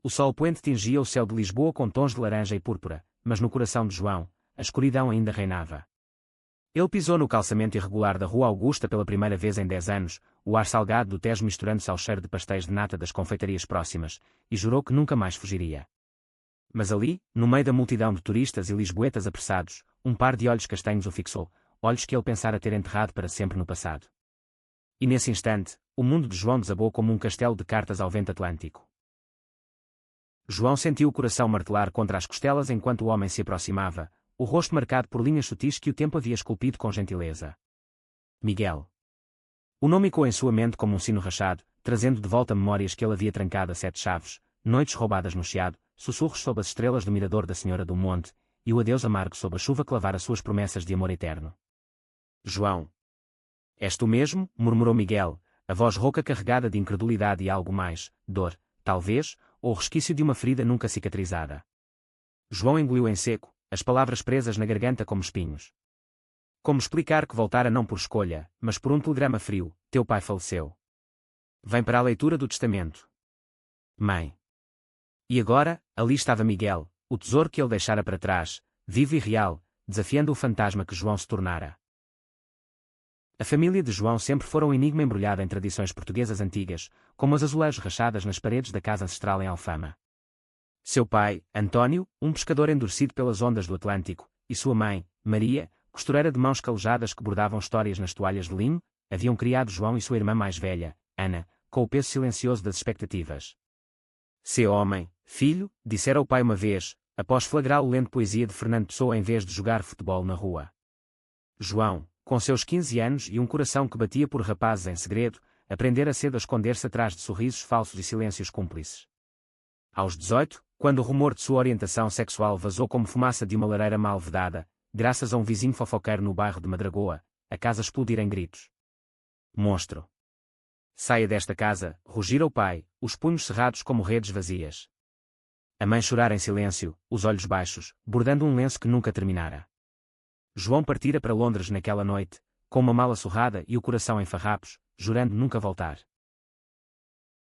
O sol poente tingia o céu de Lisboa com tons de laranja e púrpura, mas no coração de João, a escuridão ainda reinava. Ele pisou no calçamento irregular da Rua Augusta pela primeira vez em 10 anos, o ar salgado do Tejo misturando-se ao cheiro de pastéis de nata das confeitarias próximas, e jurou que nunca mais fugiria. Mas ali, no meio da multidão de turistas e lisboetas apressados, um par de olhos castanhos o fixou, olhos que ele pensara ter enterrado para sempre no passado. E nesse instante, o mundo de João desabou como um castelo de cartas ao vento atlântico. João sentiu o coração martelar contra as costelas enquanto o homem se aproximava, o rosto marcado por linhas sutis que o tempo havia esculpido com gentileza. Miguel. O nome ecoou em sua mente como um sino rachado, trazendo de volta memórias que ele havia trancado a 7 chaves, noites roubadas no chiado, sussurros sob as estrelas do mirador da Senhora do Monte, e o adeus amargo sob a chuva que lavara suas promessas de amor eterno. João. És tu mesmo? Murmurou Miguel, a voz rouca carregada de incredulidade e algo mais, dor, talvez, ou o resquício de uma ferida nunca cicatrizada. João engoliu em seco, as palavras presas na garganta como espinhos. Como explicar que voltara não por escolha, mas por um telegrama frio: teu pai faleceu. Vem para a leitura do testamento. Mãe. E agora, ali estava Miguel, o tesouro que ele deixara para trás, vivo e real, desafiando o fantasma que João se tornara. A família de João sempre fora um enigma embrulhado em tradições portuguesas antigas, como os azulejos rachadas nas paredes da casa ancestral em Alfama. Seu pai, António, um pescador endurecido pelas ondas do Atlântico, e sua mãe, Maria, costureira de mãos calejadas que bordavam histórias nas toalhas de linho, haviam criado João e sua irmã mais velha, Ana, com o peso silencioso das expectativas. Seu homem, filho, dissera o pai uma vez, após flagrar o lento poesia de Fernando Pessoa em vez de jogar futebol na rua. João, com seus 15 anos e um coração que batia por rapazes em segredo, aprendera cedo a esconder-se atrás de sorrisos falsos e silêncios cúmplices. Aos 18, quando o rumor de sua orientação sexual vazou como fumaça de uma lareira mal vedada, graças a um vizinho fofoqueiro no bairro de Madragoa, a casa explodira em gritos. Monstro! Saia desta casa, rugira o pai, os punhos cerrados como redes vazias. A mãe chorara em silêncio, os olhos baixos, bordando um lenço que nunca terminara. João partira para Londres naquela noite, com uma mala surrada e o coração em farrapos, jurando nunca voltar.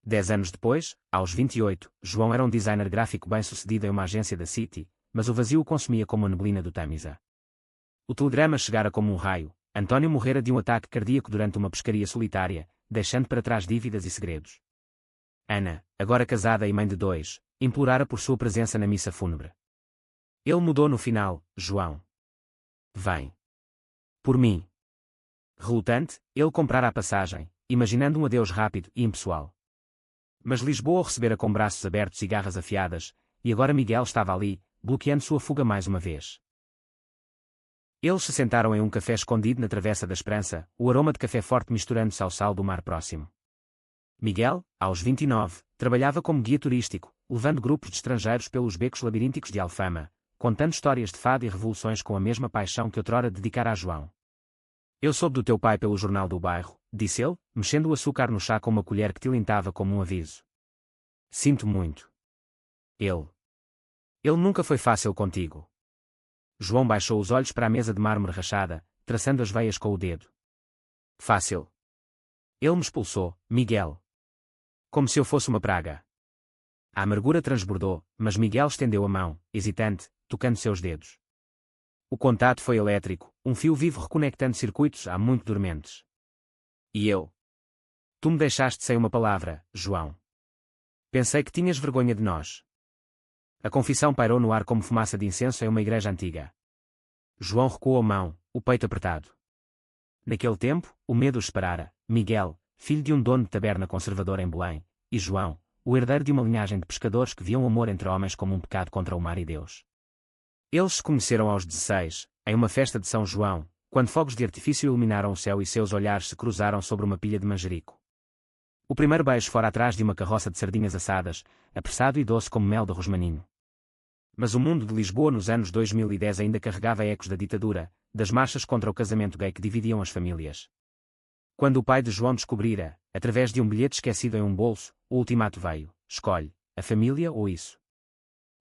10 anos depois, aos 28, João era um designer gráfico bem-sucedido em uma agência da City, mas o vazio o consumia como a neblina do Tamisa. O telegrama chegara como um raio: António morrera de um ataque cardíaco durante uma pescaria solitária, deixando para trás dívidas e segredos. Ana, agora casada e mãe de 2, implorara por sua presença na missa fúnebre. Ele mudou no final: João. Vem. Por mim. Relutante, ele comprara a passagem, imaginando um adeus rápido e impessoal. Mas Lisboa o recebera com braços abertos e garras afiadas, e agora Miguel estava ali, bloqueando sua fuga mais uma vez. Eles se sentaram em um café escondido na Travessa da Esperança, o aroma de café forte misturando-se ao sal do mar próximo. Miguel, aos 29, trabalhava como guia turístico, levando grupos de estrangeiros pelos becos labirínticos de Alfama, contando histórias de fado e revoluções com a mesma paixão que outrora dedicara a João. Eu soube do teu pai pelo jornal do bairro, disse ele, mexendo o açúcar no chá com uma colher que tilintava como um aviso. Sinto muito. Ele nunca foi fácil contigo. João baixou os olhos para a mesa de mármore rachada, traçando as veias com o dedo. Fácil. Ele me expulsou, Miguel. Como se eu fosse uma praga. A amargura transbordou, mas Miguel estendeu a mão, hesitante, tocando seus dedos. O contato foi elétrico, um fio vivo reconectando circuitos há muito dormentes. E eu? Tu me deixaste sem uma palavra, João. Pensei que tinhas vergonha de nós. A confissão pairou no ar como fumaça de incenso em uma igreja antiga. João recuou a mão, o peito apertado. Naquele tempo, o medo os separara: Miguel, filho de um dono de taberna conservador em Belém, e João, o herdeiro de uma linhagem de pescadores que viam o amor entre homens como um pecado contra o mar e Deus. Eles se conheceram aos 16, em uma festa de São João, quando fogos de artifício iluminaram o céu e seus olhares se cruzaram sobre uma pilha de manjerico. O primeiro beijo fora atrás de uma carroça de sardinhas assadas, apressado e doce como mel de rosmaninho. Mas o mundo de Lisboa nos anos 2010 ainda carregava ecos da ditadura, das marchas contra o casamento gay que dividiam as famílias. Quando o pai de João descobrira, através de um bilhete esquecido em um bolso, o ultimato veio: escolhe, a família ou isso.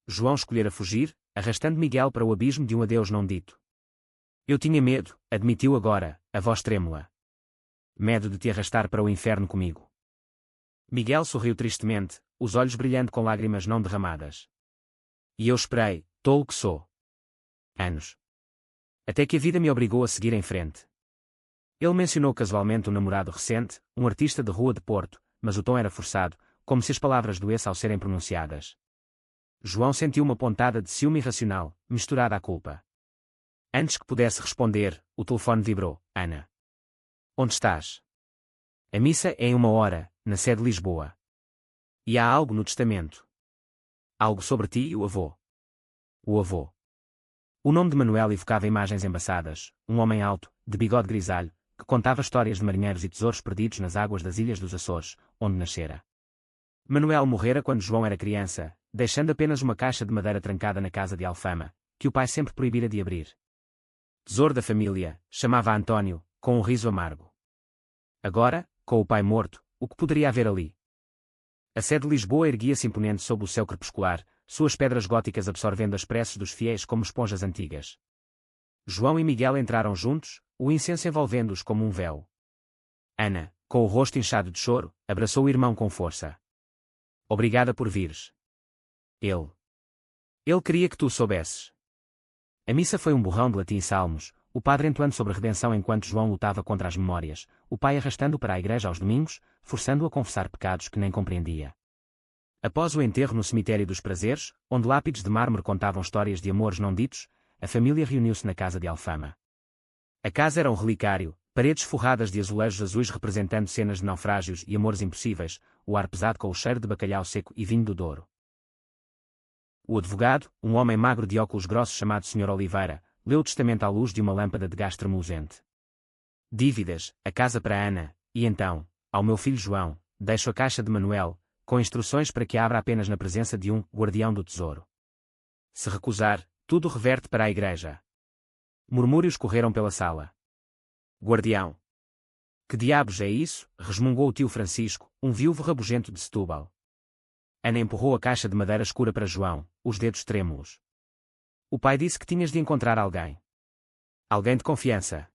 João escolhera fugir, arrastando Miguel para o abismo de um adeus não dito. Eu tinha medo, admitiu agora, a voz trêmula. Medo de te arrastar para o inferno comigo. Miguel sorriu tristemente, os olhos brilhando com lágrimas não derramadas. E eu esperei, tolo que sou. Anos. Até que a vida me obrigou a seguir em frente. Ele mencionou casualmente um namorado recente, um artista de rua de Porto, mas o tom era forçado, como se as palavras doessem ao serem pronunciadas. João sentiu uma pontada de ciúme irracional, misturada à culpa. Antes que pudesse responder, o telefone vibrou. Ana. Onde estás? A missa é em 1 hora, na sede de Lisboa. E há algo no testamento. Algo sobre ti e o avô. O avô. O nome de Manuel evocava imagens embaçadas, um homem alto, de bigode grisalho, que contava histórias de marinheiros e tesouros perdidos nas águas das Ilhas dos Açores, onde nascera. Manuel morrera quando João era criança, deixando apenas uma caixa de madeira trancada na casa de Alfama, que o pai sempre proibira de abrir. Tesouro da família, chamava António, com um riso amargo. Agora, com o pai morto, o que poderia haver ali? A sede de Lisboa erguia-se imponente sob o céu crepuscular, suas pedras góticas absorvendo as preces dos fiéis como esponjas antigas. João e Miguel entraram juntos, o incenso envolvendo-os como um véu. Ana, com o rosto inchado de choro, abraçou o irmão com força. Obrigada por vires. Ele queria que tu soubesses. A missa foi um borrão de latim e salmos, o padre entoando sobre a redenção enquanto João lutava contra as memórias, o pai arrastando-o para a igreja aos domingos, forçando-o a confessar pecados que nem compreendia. Após o enterro no cemitério dos prazeres, onde lápides de mármore contavam histórias de amores não ditos, a família reuniu-se na casa de Alfama. A casa era um relicário, paredes forradas de azulejos azuis representando cenas de naufrágios e amores impossíveis, o ar pesado com o cheiro de bacalhau seco e vinho do Douro. O advogado, um homem magro de óculos grossos chamado Sr. Oliveira, leu o testamento à luz de uma lâmpada de gás tremulosente. Dívidas, a casa para Ana, e então, ao meu filho João, deixo a caixa de Manuel, com instruções para que a abra apenas na presença de um guardião do tesouro. Se recusar, tudo reverte para a igreja. Murmúrios correram pela sala. Guardião. Que diabos é isso? Resmungou o tio Francisco, um viúvo rabugento de Setúbal. Ana empurrou a caixa de madeira escura para João, os dedos trêmulos. O pai disse que tinhas de encontrar alguém. Alguém de confiança.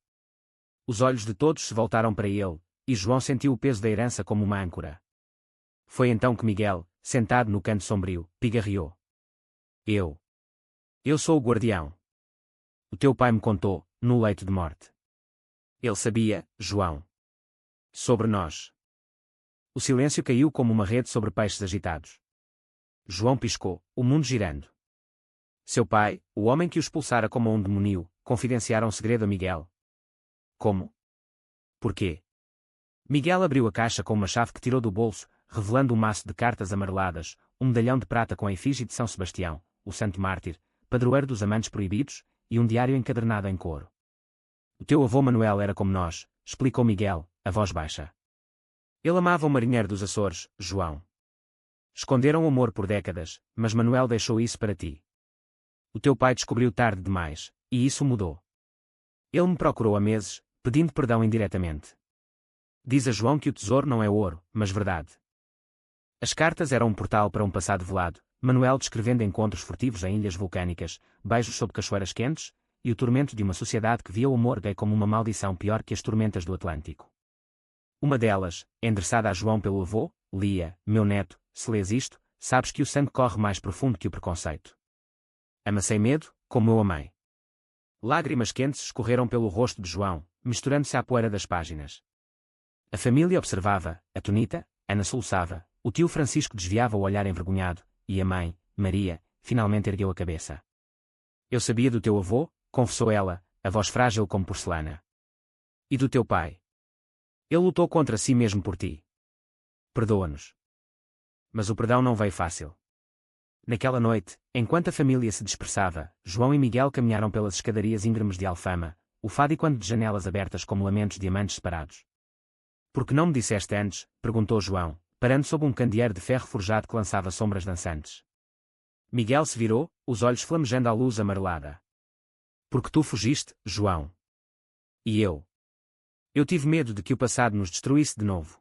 Os olhos de todos se voltaram para ele, e João sentiu o peso da herança como uma âncora. Foi então que Miguel, sentado no canto sombrio, pigarreou. Eu sou o guardião. O teu pai me contou, no leito de morte. Ele sabia, João. Sobre nós. O silêncio caiu como uma rede sobre peixes agitados. João piscou, o mundo girando. Seu pai, o homem que o expulsara como um demónio, confidenciara um segredo a Miguel. Como? Porquê? Miguel abriu a caixa com uma chave que tirou do bolso, revelando um maço de cartas amareladas, um medalhão de prata com a efígie de São Sebastião, o santo mártir, padroeiro dos amantes proibidos, e um diário encadernado em couro. O teu avô Manuel era como nós, explicou Miguel, a voz baixa. Ele amava o marinheiro dos Açores, João. Esconderam o amor por décadas, mas Manuel deixou isso para ti. O teu pai descobriu tarde demais, e isso mudou. Ele me procurou há meses, pedindo perdão indiretamente. Diz a João que o tesouro não é ouro, mas verdade. As cartas eram um portal para um passado velado, Manuel descrevendo encontros furtivos em ilhas vulcânicas, beijos sob cachoeiras quentes, e o tormento de uma sociedade que via o amor gay como uma maldição pior que as tormentas do Atlântico. Uma delas, endereçada a João pelo avô, lia: meu neto, se lês isto, sabes que o sangue corre mais profundo que o preconceito. Ama sem medo, como eu amei. Lágrimas quentes escorreram pelo rosto de João, misturando-se à poeira das páginas. A família observava, atonita, Ana soluçava, o tio Francisco desviava o olhar envergonhado, e a mãe, Maria, finalmente ergueu a cabeça. Eu sabia do teu avô, confessou ela, a voz frágil como porcelana. E do teu pai? Ele lutou contra si mesmo por ti. Perdoa-nos. Mas o perdão não veio fácil. Naquela noite, enquanto a família se dispersava, João e Miguel caminharam pelas escadarias íngremes de Alfama, o fado de janelas abertas como lamentos de amantes separados. Por que não me disseste antes? Perguntou João, parando sob um candeeiro de ferro forjado que lançava sombras dançantes. Miguel se virou, os olhos flamejando à luz amarelada. Porque tu fugiste, João. E eu? Eu tive medo de que o passado nos destruísse de novo.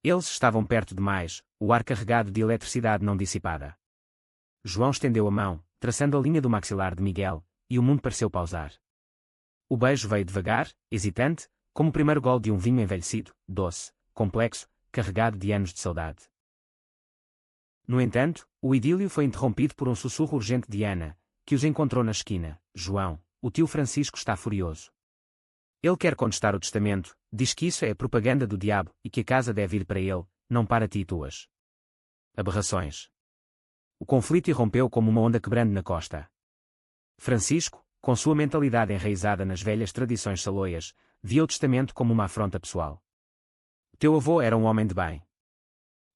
Eles estavam perto demais, o ar carregado de eletricidade não dissipada. João estendeu a mão, traçando a linha do maxilar de Miguel, e o mundo pareceu pausar. O beijo veio devagar, hesitante, como o primeiro gole de um vinho envelhecido, doce, complexo, carregado de anos de saudade. No entanto, o idílio foi interrompido por um sussurro urgente de Ana, que os encontrou na esquina. João, o tio Francisco está furioso. Ele quer contestar o testamento, diz que isso é propaganda do diabo e que a casa deve ir para ele, não para ti e tuas aberrações. O conflito irrompeu como uma onda quebrando na costa. Francisco, com sua mentalidade enraizada nas velhas tradições saloias, via o testamento como uma afronta pessoal. Teu avô era um homem de bem.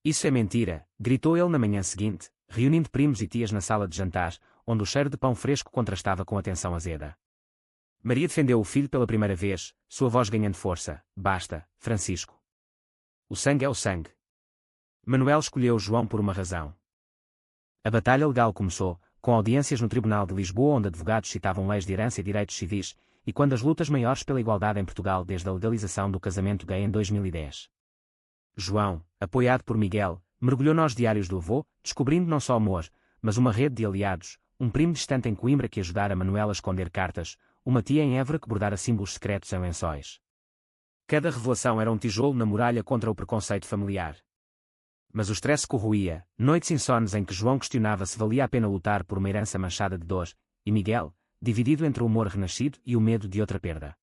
Isso é mentira, gritou ele na manhã seguinte, reunindo primos e tias na sala de jantar, onde o cheiro de pão fresco contrastava com a tensão azeda. Maria defendeu o filho pela primeira vez, sua voz ganhando força. Basta, Francisco. O sangue é o sangue. Manuel escolheu João por uma razão. A batalha legal começou, com audiências no Tribunal de Lisboa onde advogados citavam leis de herança e direitos civis, e quando as lutas maiores pela igualdade em Portugal desde a legalização do casamento gay em 2010. João, apoiado por Miguel, mergulhou nos diários do avô, descobrindo não só amor, mas uma rede de aliados, um primo distante em Coimbra que ajudara Manuel a esconder cartas, uma tia em Évora que bordara símbolos secretos em lençóis. Cada revelação era um tijolo na muralha contra o preconceito familiar. Mas o stress corroía, noites insones em que João questionava se valia a pena lutar por uma herança manchada de dor, e Miguel, dividido entre o humor renascido e o medo de outra perda.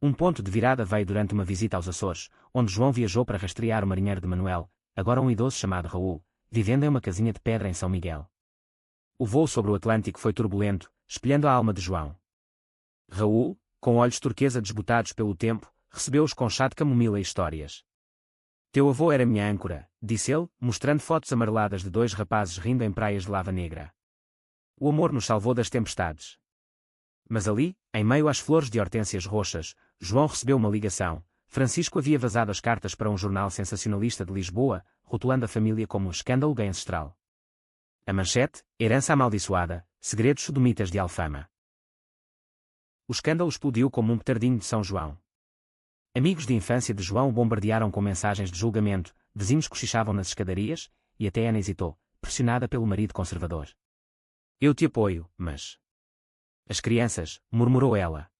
Um ponto de virada veio durante uma visita aos Açores, onde João viajou para rastrear o marinheiro de Manuel, agora um idoso chamado Raul, vivendo em uma casinha de pedra em São Miguel. O voo sobre o Atlântico foi turbulento, espelhando a alma de João. Raul, com olhos turquesa desbotados pelo tempo, recebeu-os com chá de camomila e histórias. Teu avô era minha âncora, disse ele, mostrando fotos amareladas de dois rapazes rindo em praias de lava negra. O amor nos salvou das tempestades. Mas ali, em meio às flores de hortênsias roxas, João recebeu uma ligação. Francisco havia vazado as cartas para um jornal sensacionalista de Lisboa, rotulando a família como um escândalo gay ancestral. A manchete, herança amaldiçoada, segredos sodomitas de Alfama. O escândalo explodiu como um petardinho de São João. Amigos de infância de João o bombardearam com mensagens de julgamento, vizinhos cochichavam nas escadarias, e até Ana hesitou, pressionada pelo marido conservador. Eu te apoio, mas... As crianças, murmurou ela.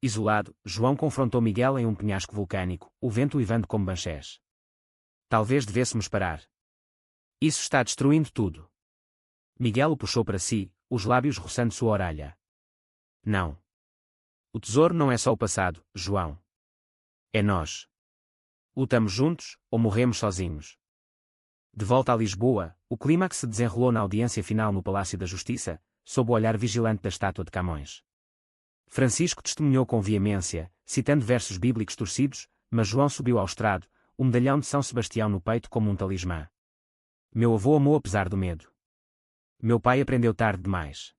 Isolado, João confrontou Miguel em um penhasco vulcânico, o vento uivando como banchés. Talvez devêssemos parar. Isso está destruindo tudo. Miguel o puxou para si, os lábios roçando sua orelha. Não. O tesouro não é só o passado, João. É nós. Lutamos juntos, ou morremos sozinhos. De volta a Lisboa, o clímax se desenrolou na audiência final no Palácio da Justiça, sob o olhar vigilante da estátua de Camões. Francisco testemunhou com veemência, citando versos bíblicos torcidos, mas João subiu ao estrado, o medalhão de São Sebastião no peito como um talismã. Meu avô amou apesar do medo. Meu pai aprendeu tarde demais.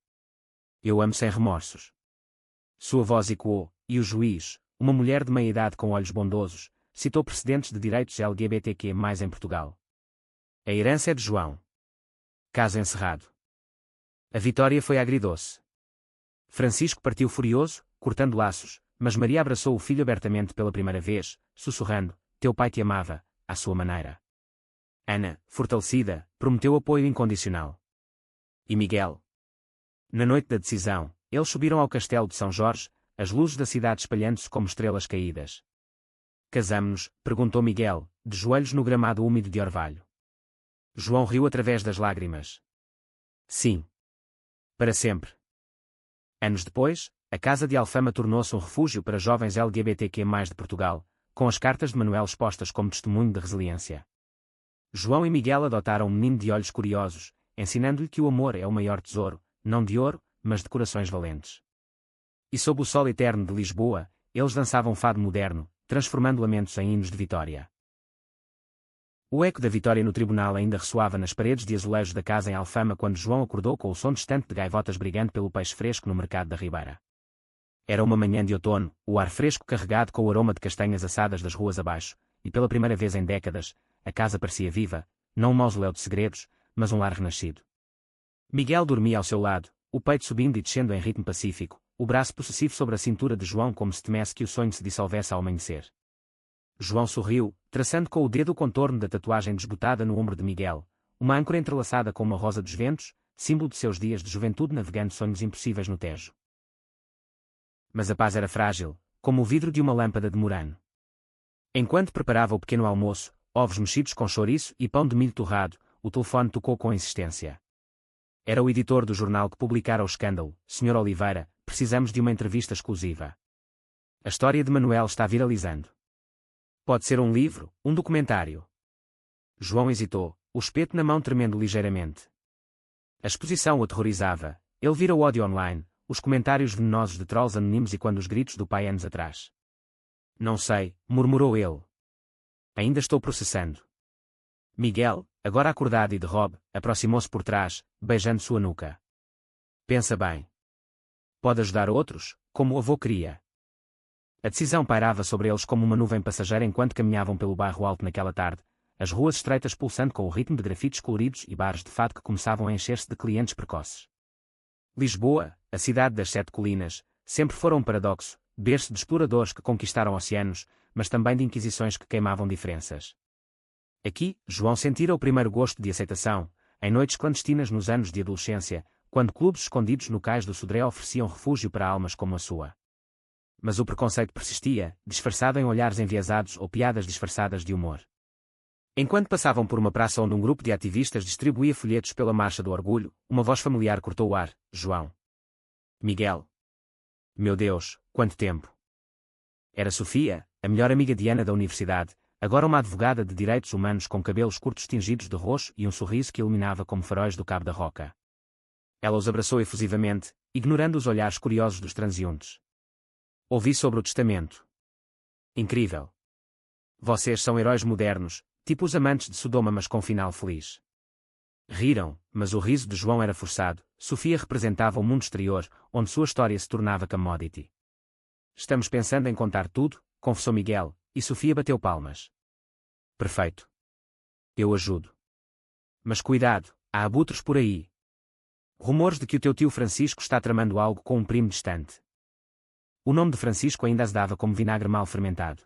Eu amo sem remorsos. Sua voz ecoou, e o juiz, uma mulher de meia-idade com olhos bondosos, citou precedentes de direitos LGBTQ+ em Portugal. A herança é de João. Caso encerrado. A vitória foi agridoce. Francisco partiu furioso, cortando laços, mas Maria abraçou o filho abertamente pela primeira vez, sussurrando, teu pai te amava, à sua maneira. Ana, fortalecida, prometeu apoio incondicional. E Miguel? Na noite da decisão, eles subiram ao castelo de São Jorge, as luzes da cidade espalhando-se como estrelas caídas. Casamo-nos? Perguntou Miguel, de joelhos no gramado úmido de orvalho. João riu através das lágrimas. Sim. Para sempre. Anos depois, a Casa de Alfama tornou-se um refúgio para jovens LGBTQ+ de Portugal, com as cartas de Manuel expostas como testemunho de resiliência. João e Miguel adotaram um menino de olhos curiosos, ensinando-lhe que o amor é o maior tesouro, não de ouro, mas de corações valentes. E sob o sol eterno de Lisboa, eles dançavam fado moderno, transformando lamentos em hinos de vitória. O eco da vitória no tribunal ainda ressoava nas paredes de azulejos da casa em Alfama quando João acordou com o som distante de gaivotas brigando pelo peixe fresco no mercado da Ribeira. Era uma manhã de outono, o ar fresco carregado com o aroma de castanhas assadas das ruas abaixo, e pela primeira vez em décadas, a casa parecia viva, não um mausoléu de segredos, mas um lar renascido. Miguel dormia ao seu lado, o peito subindo e descendo em ritmo pacífico, o braço possessivo sobre a cintura de João como se temesse que o sonho se dissolvesse ao amanhecer. João sorriu, traçando com o dedo o contorno da tatuagem desbotada no ombro de Miguel, uma âncora entrelaçada com uma rosa dos ventos, símbolo de seus dias de juventude navegando sonhos impossíveis no Tejo. Mas a paz era frágil, como o vidro de uma lâmpada de Murano. Enquanto preparava o pequeno almoço, ovos mexidos com chouriço e pão de milho torrado. O telefone tocou com insistência. Era o editor do jornal que publicara o escândalo. Sr. Oliveira, precisamos de uma entrevista exclusiva. A história de Manuel está viralizando. Pode ser um livro, um documentário. João hesitou, o espeto na mão tremendo ligeiramente. A exposição o aterrorizava. Ele vira o ódio online, os comentários venenosos de trolls anónimos e quando os gritos do pai anos atrás. Não sei, murmurou ele. Ainda estou processando. Miguel, agora acordado e de robe, aproximou-se por trás, beijando sua nuca. Pensa bem. Pode ajudar outros, como o avô queria. A decisão pairava sobre eles como uma nuvem passageira enquanto caminhavam pelo bairro alto naquela tarde, as ruas estreitas pulsando com o ritmo de grafites coloridos e bares de fado que começavam a encher-se de clientes precoces. Lisboa, a cidade das sete colinas, sempre fora um paradoxo, berço de exploradores que conquistaram oceanos, mas também de inquisições que queimavam diferenças. Aqui, João sentira o primeiro gosto de aceitação, em noites clandestinas nos anos de adolescência, quando clubes escondidos no cais do Sodré ofereciam refúgio para almas como a sua. Mas o preconceito persistia, disfarçado em olhares enviesados ou piadas disfarçadas de humor. Enquanto passavam por uma praça onde um grupo de ativistas distribuía folhetos pela Marcha do Orgulho, uma voz familiar cortou o ar. João. Miguel. Meu Deus, quanto tempo! Era Sofia, a melhor amiga de Ana da universidade, agora uma advogada de direitos humanos com cabelos curtos tingidos de roxo e um sorriso que iluminava como faróis do Cabo da Roca. Ela os abraçou efusivamente, ignorando os olhares curiosos dos transeuntes. Ouvi sobre o testamento. Incrível. Vocês são heróis modernos, tipo os amantes de Sodoma mas com final feliz. Riram, mas o riso de João era forçado. Sofia representava o mundo exterior, onde sua história se tornava commodity. Estamos pensando em contar tudo, confessou Miguel, e Sofia bateu palmas. Perfeito. Eu ajudo. Mas cuidado, há abutres por aí. Rumores de que o teu tio Francisco está tramando algo com um primo distante. O nome de Francisco ainda azedava como vinagre mal fermentado.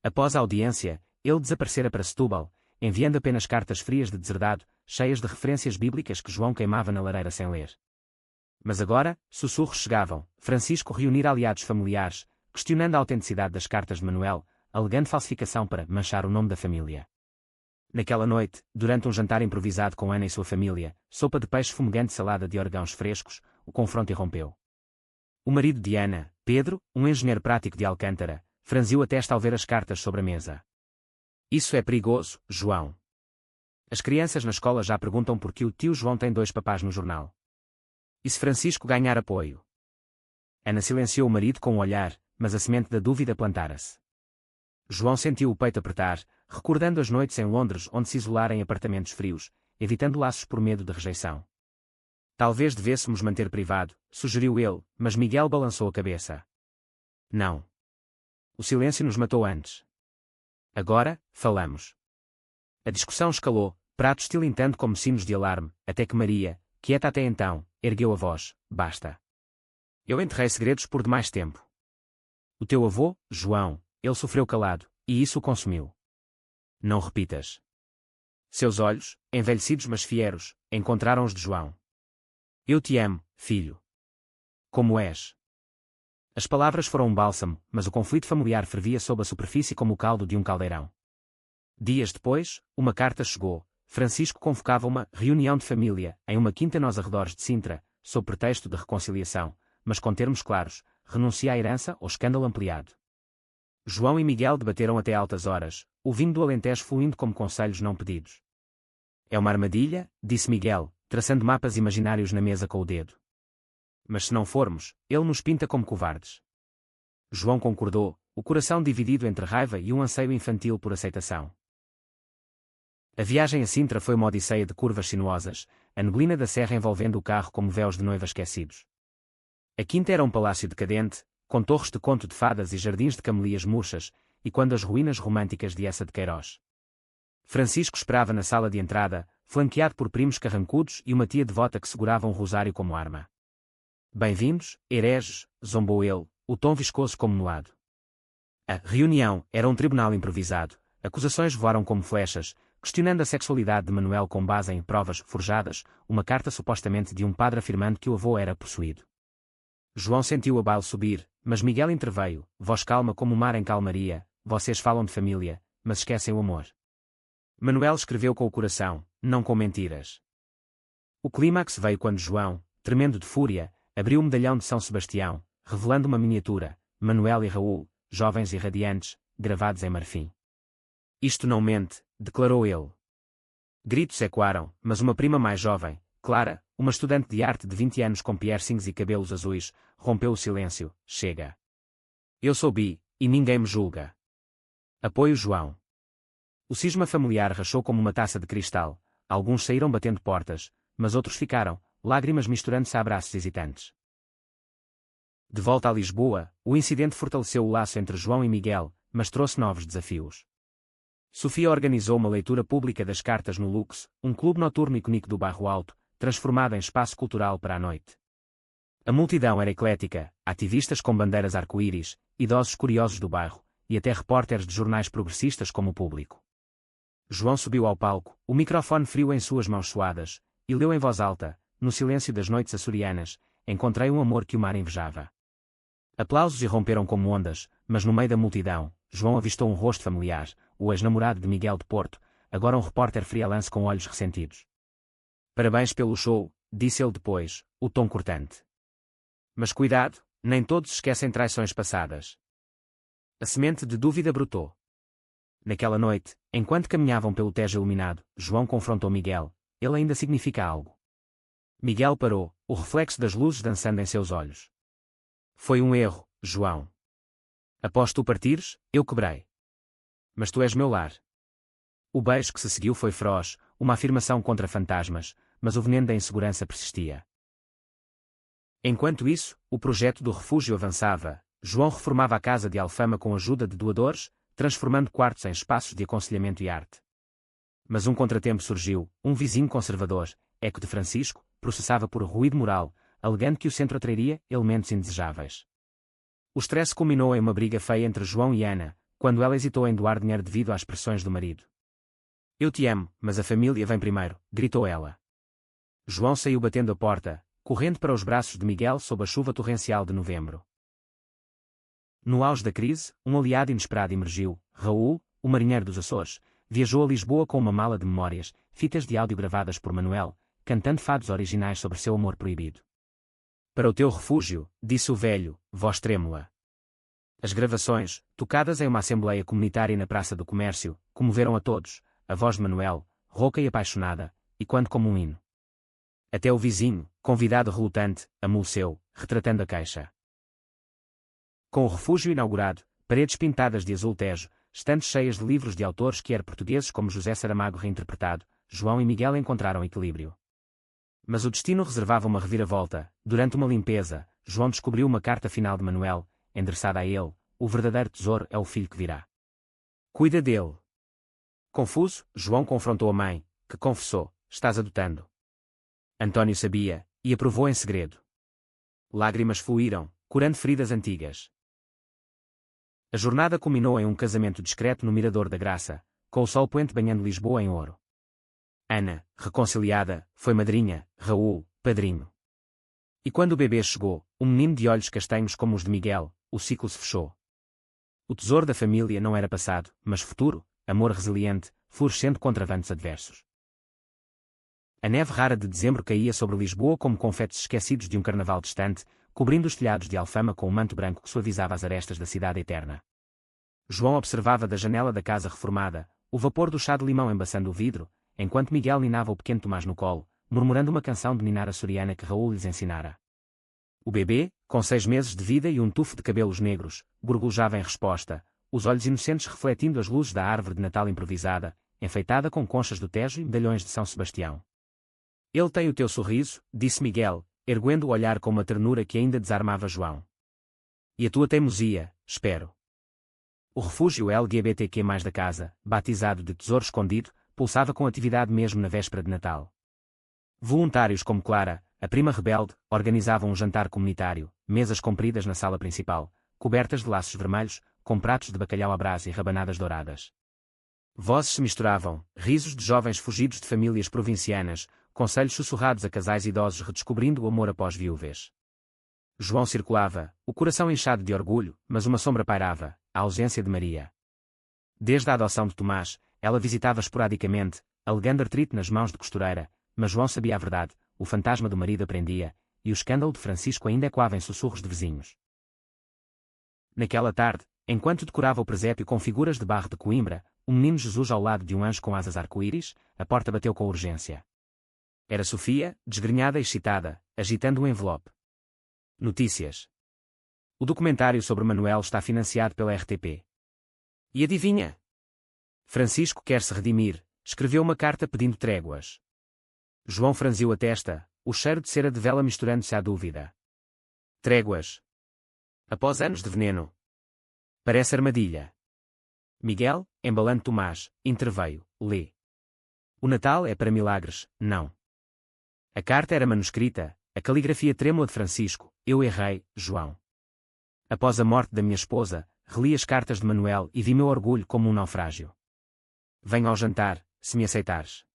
Após a audiência, ele desaparecera para Setúbal, enviando apenas cartas frias de deserdado, cheias de referências bíblicas que João queimava na lareira sem ler. Mas agora, sussurros chegavam. Francisco reunira aliados familiares, questionando a autenticidade das cartas de Manuel, alegando falsificação para manchar o nome da família. Naquela noite, durante um jantar improvisado com Ana e sua família, sopa de peixe fumegante e salada de órgãos frescos, o confronto irrompeu. O marido de Ana, Pedro, um engenheiro prático de Alcântara, franziu a testa ao ver as cartas sobre a mesa. Isso é perigoso, João. As crianças na escola já perguntam por que o tio João tem 2 papás no jornal. E se Francisco ganhar apoio? Ana silenciou o marido com um olhar, mas a semente da dúvida plantara-se. João sentiu o peito apertar, recordando as noites em Londres onde se isolara em apartamentos frios, evitando laços por medo de rejeição. Talvez devêssemos manter privado, sugeriu ele, mas Miguel balançou a cabeça. Não. O silêncio nos matou antes. Agora, falamos. A discussão escalou, pratos tilintando como sinos de alarme, até que Maria, quieta até então, ergueu a voz. Basta. Eu enterrei segredos por demais tempo. O teu avô, João, ele sofreu calado, e isso o consumiu. Não repitas. Seus olhos, envelhecidos mas fieros, encontraram os de João. Eu te amo, filho. Como és. As palavras foram um bálsamo, mas o conflito familiar fervia sob a superfície como o caldo de um caldeirão. Dias depois, uma carta chegou. Francisco convocava uma reunião de família, em uma quinta nos arredores de Sintra, sob pretexto de reconciliação, mas com termos claros, renuncia à herança ou escândalo ampliado. João e Miguel debateram até altas horas, o vinho do Alentejo fluindo como conselhos não pedidos. É uma armadilha, disse Miguel, traçando mapas imaginários na mesa com o dedo. Mas se não formos, ele nos pinta como covardes. João concordou, o coração dividido entre raiva e um anseio infantil por aceitação. A viagem a Sintra foi uma odisseia de curvas sinuosas, a neblina da serra envolvendo o carro como véus de noiva esquecidos. A quinta era um palácio decadente, com torres de conto de fadas e jardins de camelias murchas, e quando as ruínas românticas de Essa de Queiroz. Francisco esperava na sala de entrada, flanqueado por primos carrancudos e uma tia devota que segurava um rosário como arma. Bem-vindos, hereges, zombou ele, o tom viscoso como moado. A reunião era um tribunal improvisado, acusações voaram como flechas, questionando a sexualidade de Manuel com base em provas forjadas, uma carta supostamente de um padre afirmando que o avô era possuído. João sentiu a baile subir, mas Miguel interveio, voz calma como o mar em calmaria, vocês falam de família, mas esquecem o amor. Manuel escreveu com o coração, não com mentiras. O clímax veio quando João, tremendo de fúria, abriu o medalhão de São Sebastião, revelando uma miniatura, Manuel e Raul, jovens e radiantes, gravados em marfim. Isto não mente, declarou ele. Gritos ecoaram, mas uma prima mais jovem, Clara, uma estudante de arte de 20 anos com piercings e cabelos azuis, rompeu o silêncio. Chega. Eu sou bi, e ninguém me julga. Apoio João. O cisma familiar rachou como uma taça de cristal, alguns saíram batendo portas, mas outros ficaram, lágrimas misturando-se a abraços hesitantes. De volta a Lisboa, o incidente fortaleceu o laço entre João e Miguel, mas trouxe novos desafios. Sofia organizou uma leitura pública das cartas no Lux, um clube noturno icônico do Bairro Alto, transformado em espaço cultural para a noite. A multidão era eclética, ativistas com bandeiras arco-íris, idosos curiosos do bairro, e até repórteres de jornais progressistas como o Público. João subiu ao palco, o microfone frio em suas mãos suadas, e leu em voz alta, no silêncio das noites açorianas, encontrei um amor que o mar invejava. Aplausos irromperam como ondas, mas no meio da multidão, João avistou um rosto familiar, o ex-namorado de Miguel de Porto, agora um repórter freelance com olhos ressentidos. Parabéns pelo show, disse ele depois, o tom cortante. Mas cuidado, nem todos esquecem traições passadas. A semente de dúvida brotou. Naquela noite, enquanto caminhavam pelo Tejo iluminado, João confrontou Miguel. Ele ainda significa algo. Miguel parou, o reflexo das luzes dançando em seus olhos. Foi um erro, João. Após tu partires, eu quebrei. Mas tu és meu lar. O beijo que se seguiu foi feroz, uma afirmação contra fantasmas, mas o veneno da insegurança persistia. Enquanto isso, o projeto do refúgio avançava. João reformava a casa de Alfama com a ajuda de doadores, transformando quartos em espaços de aconselhamento e arte. Mas um contratempo surgiu, um vizinho conservador, Eco de Francisco, processava por ruído moral, alegando que o centro atrairia elementos indesejáveis. O stress culminou em uma briga feia entre João e Ana, quando ela hesitou em doar dinheiro devido às pressões do marido. Eu te amo, mas a família vem primeiro, gritou ela. João saiu batendo a porta, correndo para os braços de Miguel sob a chuva torrencial de novembro. No auge da crise, um aliado inesperado emergiu. Raul, o marinheiro dos Açores, viajou a Lisboa com uma mala de memórias, fitas de áudio gravadas por Manuel, cantando fados originais sobre seu amor proibido. Para o teu refúgio, disse o velho, voz trêmula. As gravações, tocadas em uma assembleia comunitária na Praça do Comércio, comoveram a todos, a voz de Manuel, rouca e apaixonada, e quando como um hino. Até o vizinho, convidado relutante, amoleceu, retratando a queixa. Com o refúgio inaugurado, paredes pintadas de azul tejo, estantes cheias de livros de autores quer portugueses como José Saramago reinterpretado, João e Miguel encontraram equilíbrio. Mas o destino reservava uma reviravolta. Durante uma limpeza, João descobriu uma carta final de Manuel, endereçada a ele: o verdadeiro tesouro é o filho que virá. Cuida dele. Confuso, João confrontou a mãe, que confessou: estás adotando. António sabia, e aprovou em segredo. Lágrimas fluíram, curando feridas antigas. A jornada culminou em um casamento discreto no Mirador da Graça, com o sol poente banhando Lisboa em ouro. Ana, reconciliada, foi madrinha, Raul, padrinho. E quando o bebê chegou, um menino de olhos castanhos como os de Miguel, o ciclo se fechou. O tesouro da família não era passado, mas futuro, amor resiliente, florescendo contra ventos adversos. A neve rara de dezembro caía sobre Lisboa como confetes esquecidos de um carnaval distante, cobrindo os telhados de Alfama com um manto branco que suavizava as arestas da cidade eterna. João observava da janela da casa reformada, o vapor do chá de limão embaçando o vidro, enquanto Miguel ninava o pequeno Tomás no colo, murmurando uma canção de ninar açoriana que Raul lhes ensinara. O bebê, com 6 meses de vida e um tufo de cabelos negros, gorgolejava em resposta, os olhos inocentes refletindo as luzes da árvore de Natal improvisada, enfeitada com conchas do Tejo e medalhões de São Sebastião. Ele tem o teu sorriso, disse Miguel, erguendo o olhar com uma ternura que ainda desarmava João. E a tua teimosia, espero. O refúgio LGBTQ+ da casa, batizado de Tesouro Escondido, pulsava com atividade mesmo na véspera de Natal. Voluntários como Clara, a prima rebelde, organizavam um jantar comunitário, mesas compridas na sala principal, cobertas de laços vermelhos, com pratos de bacalhau à brasa e rabanadas douradas. Vozes se misturavam, risos de jovens fugidos de famílias provincianas, conselhos sussurrados a casais idosos redescobrindo o amor após viuvez. João circulava, o coração inchado de orgulho, mas uma sombra pairava, a ausência de Maria. Desde a adoção de Tomás, ela visitava esporadicamente, alegando artrite nas mãos de costureira, mas João sabia a verdade, o fantasma do marido aprendia, e o escândalo de Francisco ainda ecoava em sussurros de vizinhos. Naquela tarde, enquanto decorava o presépio com figuras de barro de Coimbra, o menino Jesus ao lado de um anjo com asas arco-íris, a porta bateu com urgência. Era Sofia, desgrenhada e excitada, agitando um envelope. Notícias. O documentário sobre Manuel está financiado pela RTP. E adivinha? Francisco quer se redimir, escreveu uma carta pedindo tréguas. João franziu a testa, o cheiro de cera de vela misturando-se à dúvida. Tréguas. Após anos de veneno. Parece armadilha. Miguel, embalando Tomás, interveio, lê. O Natal é para milagres, não. A carta era manuscrita, a caligrafia trêmula de Francisco, eu errei, João. Após a morte da minha esposa, reli as cartas de Manuel e vi meu orgulho como um naufrágio. Venha ao jantar, se me aceitares.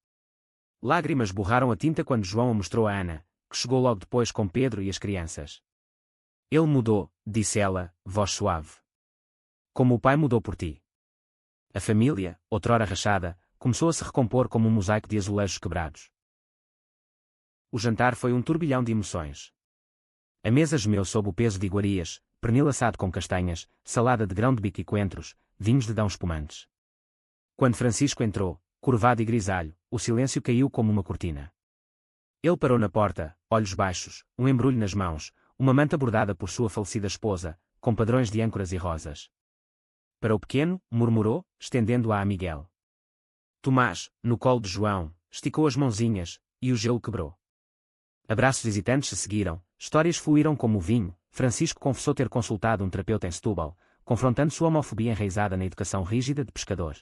Lágrimas borraram a tinta quando João a mostrou a Ana, que chegou logo depois com Pedro e as crianças. Ele mudou, disse ela, voz suave. Como o pai mudou por ti. A família, outrora rachada, começou a se recompor como um mosaico de azulejos quebrados. O jantar foi um turbilhão de emoções. A mesa gemeu sob o peso de iguarias, pernil assado com castanhas, salada de grão de bico e coentros, vinhos de dão espumantes. Quando Francisco entrou, curvado e grisalho, o silêncio caiu como uma cortina. Ele parou na porta, olhos baixos, um embrulho nas mãos, uma manta bordada por sua falecida esposa, com padrões de âncoras e rosas. Para o pequeno, murmurou, estendendo-a a Miguel. Tomás, no colo de João, esticou as mãozinhas, e o gelo quebrou. Abraços hesitantes se seguiram, histórias fluíram como o vinho. Francisco confessou ter consultado um terapeuta em Setúbal, confrontando sua homofobia enraizada na educação rígida de pescador.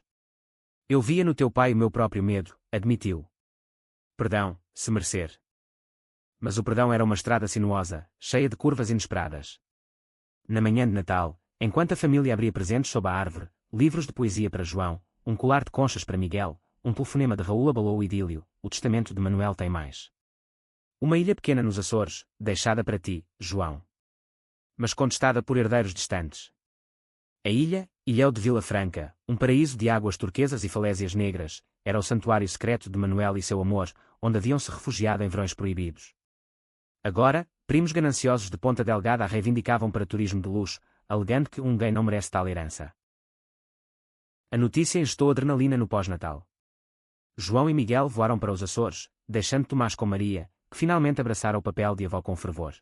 Eu via no teu pai o meu próprio medo, admitiu. Perdão, se merecer. Mas o perdão era uma estrada sinuosa, cheia de curvas inesperadas. Na manhã de Natal, enquanto a família abria presentes sob a árvore, livros de poesia para João, um colar de conchas para Miguel, um telefonema de Raul abalou o idílio, o testamento de Manuel tem mais. Uma ilha pequena nos Açores, deixada para ti, João. Mas contestada por herdeiros distantes. A ilha, Ilhéu de Vila Franca, um paraíso de águas turquesas e falésias negras, era o santuário secreto de Manuel e seu amor, onde haviam se refugiado em verões proibidos. Agora, primos gananciosos de Ponta Delgada a reivindicavam para turismo de luxo, alegando que um gay não merece tal herança. A notícia injetou adrenalina no pós-natal. João e Miguel voaram para os Açores, deixando Tomás com Maria, que finalmente abraçara o papel de avó com fervor.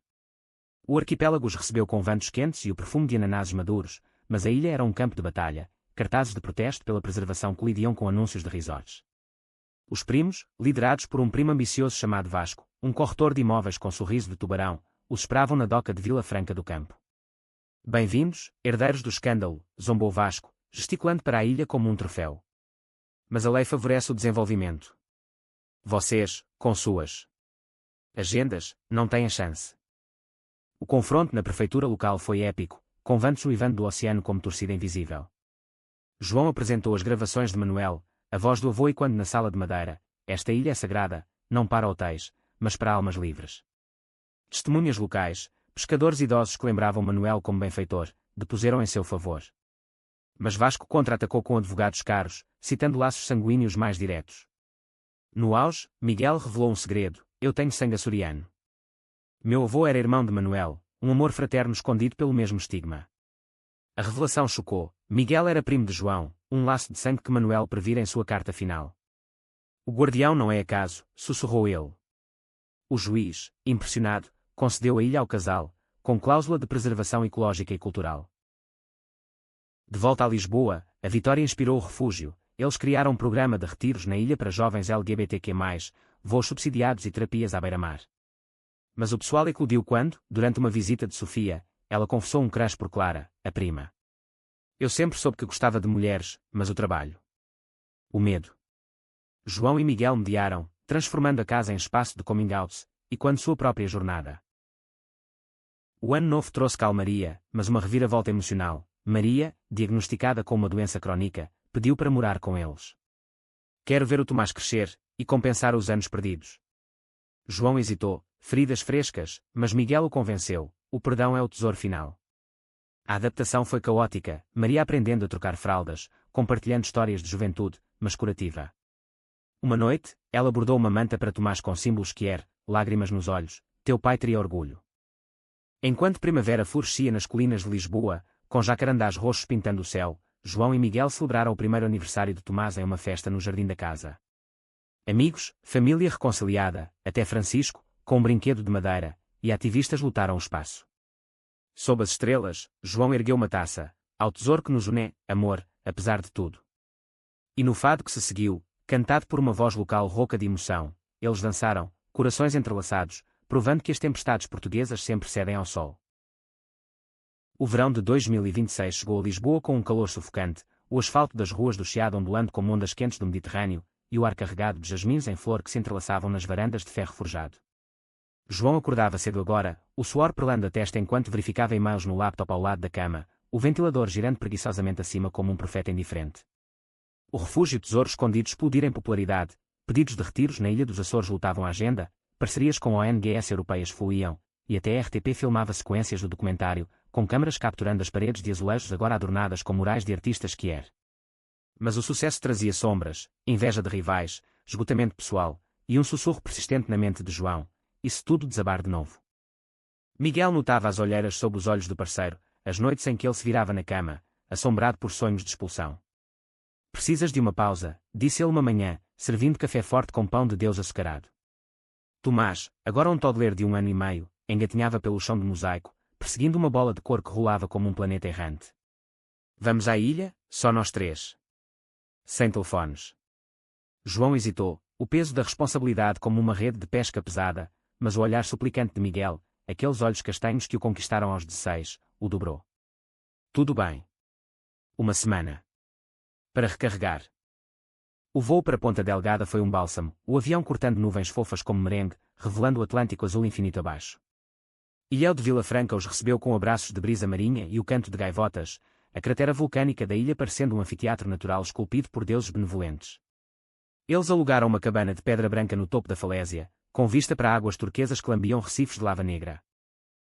O arquipélago os recebeu com ventos quentes e o perfume de ananases maduros, mas a ilha era um campo de batalha, cartazes de protesto pela preservação colidiam com anúncios de resorts. Os primos, liderados por um primo ambicioso chamado Vasco, um corretor de imóveis com sorriso de tubarão, os esperavam na doca de Vila Franca do Campo. Bem-vindos, herdeiros do escândalo, zombou Vasco, gesticulando para a ilha como um troféu. Mas a lei favorece o desenvolvimento. Vocês, com suas agendas, não têm a chance. O confronto na prefeitura local foi épico, com ventos uivando do oceano como torcida invisível. João apresentou as gravações de Manuel, a voz do avô e quando na sala de madeira, esta ilha é sagrada, não para hotéis, mas para almas livres. Testemunhas locais, pescadores idosos que lembravam Manuel como benfeitor, depuseram em seu favor. Mas Vasco contra-atacou com advogados caros, citando laços sanguíneos mais diretos. No auge, Miguel revelou um segredo: eu tenho sangue açoriano. Meu avô era irmão de Manuel, um amor fraterno escondido pelo mesmo estigma. A revelação chocou. Miguel era primo de João, um laço de sangue que Manuel previra em sua carta final. O guardião não é acaso, sussurrou ele. O juiz, impressionado, concedeu a ilha ao casal, com cláusula de preservação ecológica e cultural. De volta a Lisboa, a vitória inspirou o refúgio. Eles criaram um programa de retiros na ilha para jovens LGBTQ+, voos subsidiados e terapias à beira-mar. Mas o pessoal eclodiu quando, durante uma visita de Sofia, ela confessou um crush por Clara, a prima. Eu sempre soube que gostava de mulheres, mas o trabalho. O medo. João e Miguel mediaram, transformando a casa em espaço de coming outs, e quando sua própria jornada. O ano novo trouxe calmaria, mas uma reviravolta emocional. Maria, diagnosticada com uma doença crónica, pediu para morar com eles. Quero ver o Tomás crescer, e compensar os anos perdidos. João hesitou, feridas frescas, mas Miguel o convenceu, o perdão é o tesouro final. A adaptação foi caótica, Maria aprendendo a trocar fraldas, compartilhando histórias de juventude, mas curativa. Uma noite, ela bordou uma manta para Tomás com símbolos Quier, lágrimas nos olhos, teu pai teria orgulho. Enquanto primavera florescia nas colinas de Lisboa, com jacarandás roxos pintando o céu, João e Miguel celebraram o primeiro aniversário de Tomás em uma festa no jardim da casa. Amigos, família reconciliada, até Francisco, com um brinquedo de madeira, e ativistas lutaram o espaço. Sob as estrelas, João ergueu uma taça, ao tesouro que nos une, amor, apesar de tudo. E no fado que se seguiu, cantado por uma voz local rouca de emoção, eles dançaram, corações entrelaçados, provando que as tempestades portuguesas sempre cedem ao sol. O verão de 2026 chegou a Lisboa com um calor sufocante, o asfalto das ruas do Chiado ondulando como ondas quentes do Mediterrâneo, e o ar carregado de jasmins em flor que se entrelaçavam nas varandas de ferro forjado. João acordava cedo agora, o suor perlando a testa enquanto verificava e-mails no laptop ao lado da cama, o ventilador girando preguiçosamente acima como um profeta indiferente. O refúgio e o tesouro escondido explodiram em popularidade, pedidos de retiros na Ilha dos Açores lutavam a agenda, parcerias com ONGs europeias fluíam, e até a RTP filmava sequências do documentário, com câmaras capturando as paredes de azulejos agora adornadas com murais de artistas Quier. Mas o sucesso trazia sombras, inveja de rivais, esgotamento pessoal, e um sussurro persistente na mente de João, e se tudo desabar de novo? Miguel notava as olheiras sob os olhos do parceiro, as noites em que ele se virava na cama, assombrado por sonhos de expulsão. Precisas de uma pausa, disse ele uma manhã, servindo café forte com pão de Deus açucarado. Tomás, agora um toddler de 1 ano e meio, engatinhava pelo chão de mosaico, perseguindo uma bola de cor que rolava como um planeta errante. Vamos à ilha, só nós três. Sem telefones. João hesitou, o peso da responsabilidade como uma rede de pesca pesada, mas o olhar suplicante de Miguel, aqueles olhos castanhos que o conquistaram aos 16, o dobrou. Tudo bem. Uma semana. Para recarregar. O voo para Ponta Delgada foi um bálsamo, o avião cortando nuvens fofas como merengue, revelando o Atlântico azul infinito abaixo. Ilhéu de Vila Franca os recebeu com abraços de brisa marinha e o canto de gaivotas, a cratera vulcânica da ilha parecendo um anfiteatro natural esculpido por deuses benevolentes. Eles alugaram uma cabana de pedra branca no topo da falésia, com vista para águas turquesas que lambiam recifes de lava negra.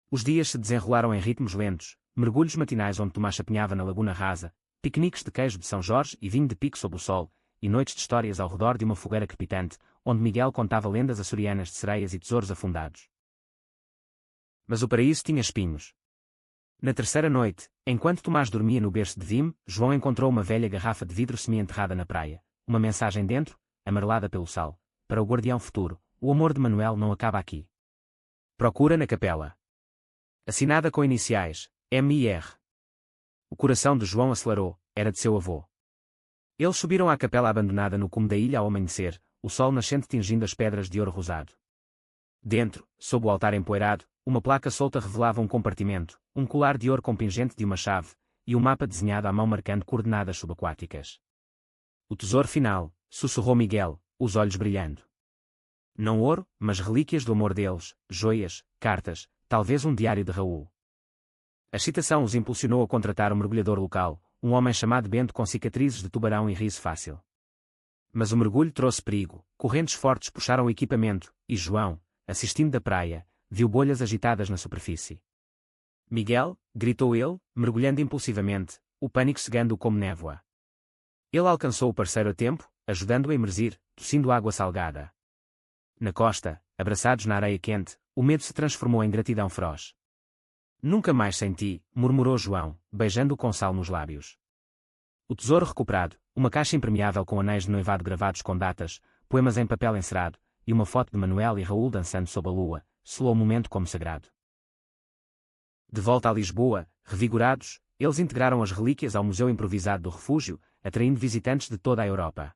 Os dias se desenrolaram em ritmos lentos, mergulhos matinais onde Tomás chapinhava na laguna rasa, piqueniques de queijo de São Jorge e vinho de pico sob o sol, e noites de histórias ao redor de uma fogueira crepitante, onde Miguel contava lendas açorianas de sereias e tesouros afundados. Mas o paraíso tinha espinhos. Na terceira noite, enquanto Tomás dormia no berço de Vime, João encontrou uma velha garrafa de vidro semi-enterrada na praia, uma mensagem dentro, amarelada pelo sal, para o guardião futuro: o amor de Manuel não acaba aqui. Procura na capela. Assinada com iniciais, M.I.R. O coração de João acelerou, era de seu avô. Eles subiram à capela abandonada no cume da ilha ao amanhecer, o sol nascente tingindo as pedras de ouro rosado. Dentro, sob o altar empoeirado, uma placa solta revelava um compartimento, um colar de ouro com pingente de uma chave, e um mapa desenhado à mão marcando coordenadas subaquáticas. O tesouro final, sussurrou Miguel, os olhos brilhando. Não ouro, mas relíquias do amor deles, joias, cartas, talvez um diário de Raul. A excitação os impulsionou a contratar um mergulhador local, um homem chamado Bento com cicatrizes de tubarão e riso fácil. Mas o mergulho trouxe perigo, correntes fortes puxaram o equipamento, e João, assistindo da praia, viu bolhas agitadas na superfície. Miguel, gritou ele, mergulhando impulsivamente, o pânico cegando-o como névoa. Ele alcançou o parceiro a tempo, ajudando-o a emergir, tossindo água salgada. Na costa, abraçados na areia quente, o medo se transformou em gratidão feroz. Nunca mais sem ti, murmurou João, beijando-o com sal nos lábios. O tesouro recuperado, uma caixa impermeável com anéis de noivado gravados com datas, poemas em papel encerado, e uma foto de Manuel e Raul dançando sob a lua, selou o momento como sagrado. De volta a Lisboa, revigorados, eles integraram as relíquias ao Museu Improvisado do Refúgio, atraindo visitantes de toda a Europa.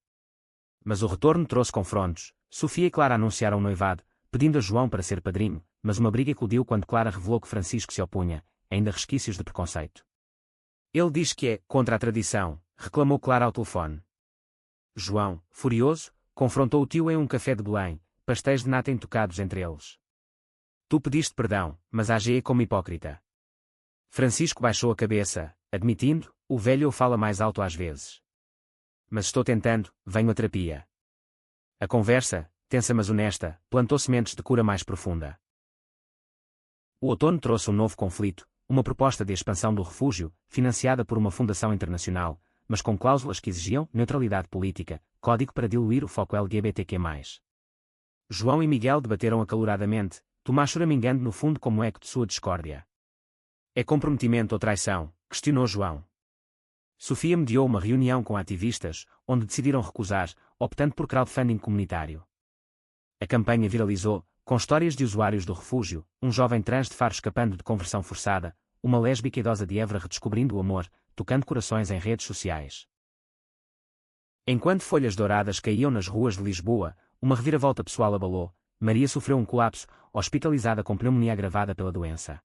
Mas o retorno trouxe confrontos. Sofia e Clara anunciaram o noivado, pedindo a João para ser padrinho, mas uma briga eclodiu quando Clara revelou que Francisco se opunha, ainda resquícios de preconceito. Ele diz que é contra a tradição, reclamou Clara ao telefone. João, furioso, confrontou o tio em um café de Belém, pastéis de nata intocados entre eles. Tu pediste perdão, mas agi como hipócrita. Francisco baixou a cabeça, admitindo, o velho fala mais alto às vezes. Mas estou tentando, venho a terapia. A conversa, tensa mas honesta, plantou sementes de cura mais profunda. O outono trouxe um novo conflito, uma proposta de expansão do refúgio, financiada por uma fundação internacional, mas com cláusulas que exigiam neutralidade política, código para diluir o foco LGBTQ+. João e Miguel debateram acaloradamente, Tomás choramingando no fundo como eco de sua discórdia. É comprometimento ou traição? Questionou João. Sofia mediou uma reunião com ativistas, onde decidiram recusar, optando por crowdfunding comunitário. A campanha viralizou, com histórias de usuários do refúgio, um jovem trans de Faro escapando de conversão forçada, uma lésbica idosa de Évora redescobrindo o amor, tocando corações em redes sociais. Enquanto folhas douradas caíam nas ruas de Lisboa, uma reviravolta pessoal abalou. Maria sofreu um colapso, hospitalizada com pneumonia agravada pela doença.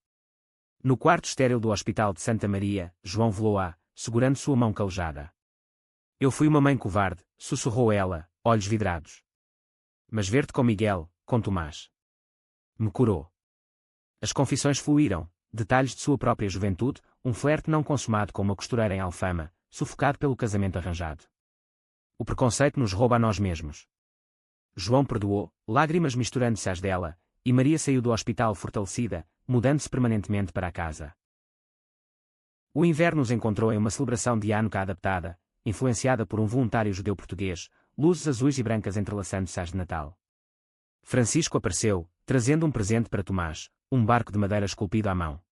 No quarto estéril do Hospital de Santa Maria, João velou-a, segurando sua mão calejada. Eu fui uma mãe covarde, sussurrou ela, olhos vidrados. Mas ver-te com Miguel, com Tomás, me curou. As confissões fluíram, detalhes de sua própria juventude, um flerte não consumado com uma costureira em Alfama, sufocado pelo casamento arranjado. O preconceito nos rouba a nós mesmos. João perdoou, lágrimas misturando-se às dela, e Maria saiu do hospital fortalecida, mudando-se permanentemente para a casa. O inverno os encontrou em uma celebração de Hanukkah adaptada, influenciada por um voluntário judeu português, luzes azuis e brancas entrelaçando-se às de Natal. Francisco apareceu, trazendo um presente para Tomás, um barco de madeira esculpido à mão.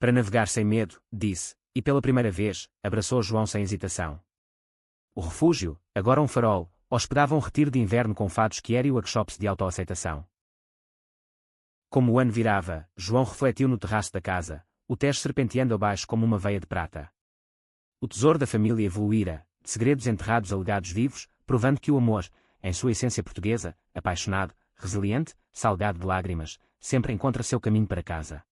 Para navegar sem medo, disse, e pela primeira vez, abraçou João sem hesitação. O refúgio, agora um farol, hospedava um retiro de inverno com fados Kier e workshops de autoaceitação. Como o ano virava, João refletiu no terraço da casa, o Tejo serpenteando abaixo como uma veia de prata. O tesouro da família evoluíra, de segredos enterrados a legados vivos, provando que o amor, em sua essência portuguesa, apaixonado, resiliente, salgado de lágrimas, sempre encontra seu caminho para casa.